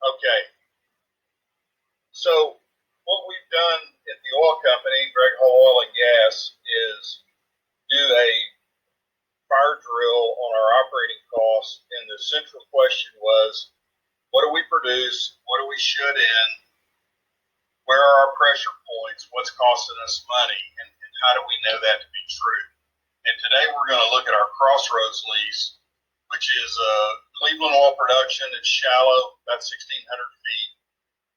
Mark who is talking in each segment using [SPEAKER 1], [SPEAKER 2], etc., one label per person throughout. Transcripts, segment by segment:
[SPEAKER 1] Okay. So what we've done at the oil company, Greg Hull Oil and Gas, is do a fire drill on our operating costs. And the central question was, what do we produce? What do we shut in? Where are our pressure points? What's costing us money? And how do we know that to be true? And today we're going to look at our Crossroads lease, which is a Cleveland oil production. It's shallow, about 1,600 feet,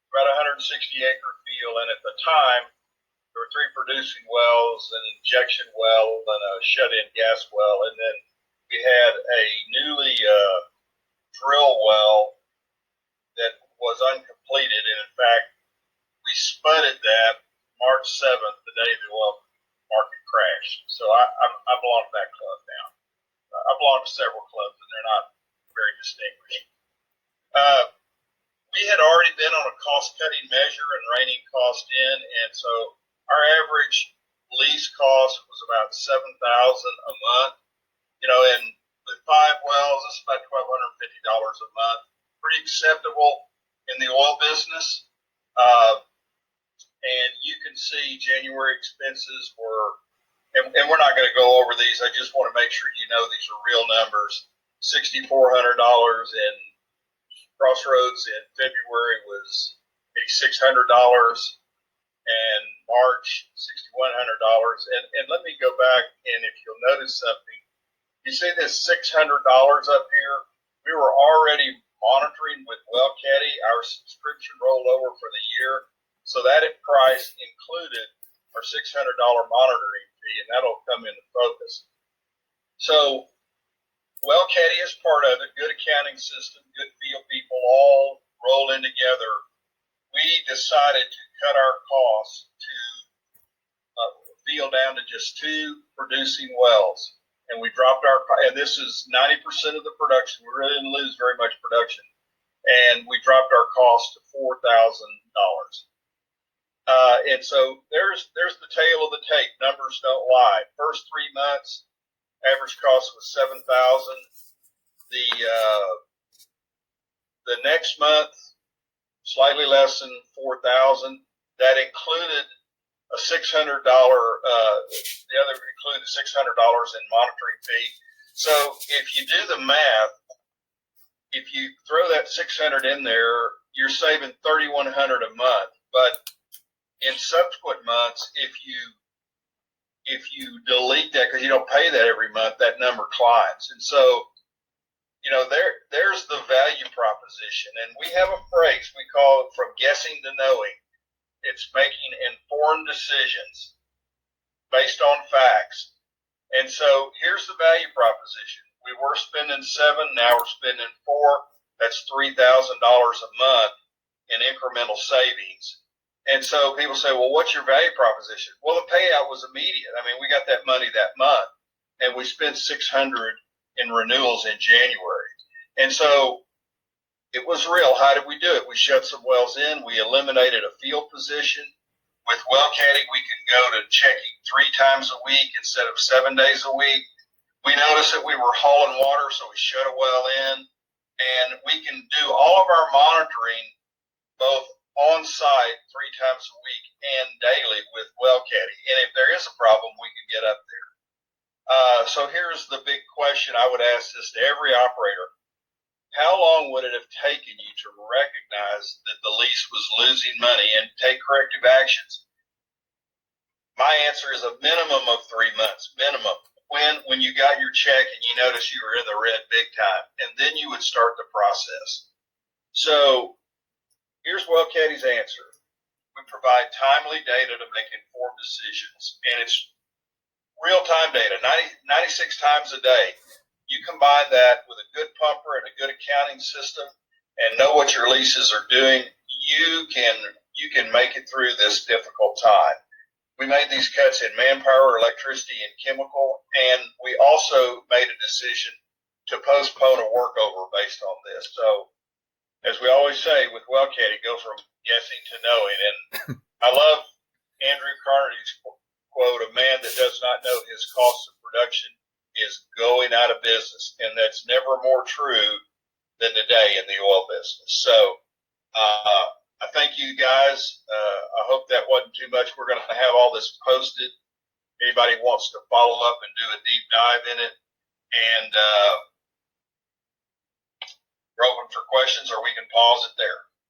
[SPEAKER 1] about 160-acre field. And at the time, there were 3 producing wells, an injection well, and a shut-in gas well. And then we had a newly drilled well that was uncompleted. And in fact, we spudded that March 7th, the day the oil market crashed. So I belong to that club now. I belong to several clubs, and they're not very distinguished. We had already been on a cost-cutting measure and reining cost in, and so our average lease cost was about $7,000 a month. And with 5 wells, it's about $1,250 a month. Pretty acceptable in the oil business. And you can see January expenses were, and we're not going to go over these. I just want to make sure you know these are real numbers. $6,400 in Crossroads in February was $8,600, and March $6,100. And let me go back, and if you'll notice something, you see this $600 up here? We were already monitoring with WellCaddy. Our subscription rolled over for the year, so that price included our $600 monitoring fee, and that'll come into focus. So WellCaddy is part of it, good accounting system, good field people, all rolled in together. We decided to cut our costs to field down to just 2 producing wells. And we dropped and this is 90% of the production. We really didn't lose very much production. And we dropped our cost to $4,000. And so there's the tale of the tape. Numbers don't lie. First 3 months, average cost was $7,000. The next month, slightly less than $4,000. That included a $600. The other included $600 in monitoring fee. So if you do the math, if you throw that $600 in there, you're saving $3,100 a month. But in subsequent months, if you delete that, because you don't pay that every month, that number climbs. And so, there's the value proposition. And we have a phrase we call it from guessing to knowing. It's making informed decisions based on facts. And so here's the value proposition. We were spending $7, now we're spending $4. That's $3,000 a month in incremental savings. And so people say, well, what's your value proposition? Well, the payout was immediate. I mean, we got that money that month, and we spent $600 in renewals in January. And so it was real. How did we do it? We shut some wells in. We eliminated a field position. With WellCaddy, we can go to checking 3 times a week instead of 7 days a week. We noticed that we were hauling water, so we shut a well in. And we can do all of our monitoring both on site 3 times a week and daily with WellCaddy. And if there is a problem, we can get up there. So here's the big question. I would ask this to every operator. How long would it have taken you to recognize that the lease was losing money and take corrective actions? My answer is a minimum of 3 months, minimum. When you got your check and you noticed you were in the red big time, and then you would start the process. So here's WellCaddy's answer. We provide timely data to make informed decisions, and it's real-time data, 96 times a day. You combine that with a good pumper and a good accounting system and know what your leases are doing, you can make it through this difficult time. We made these cuts in manpower, electricity, and chemical, and we also made a decision to postpone a workover based on this. So, as we always say with WellCaddy, go from guessing to knowing. And I love Andrew Carnegie's quote, "A man that does not know his cost of production is going out of business," and that's never more true than today in the oil business. So I thank you guys. I hope that wasn't too much. We're going to have all this posted. Anybody wants to follow up and do a deep dive in it, and we're open for questions, or we can pause it there.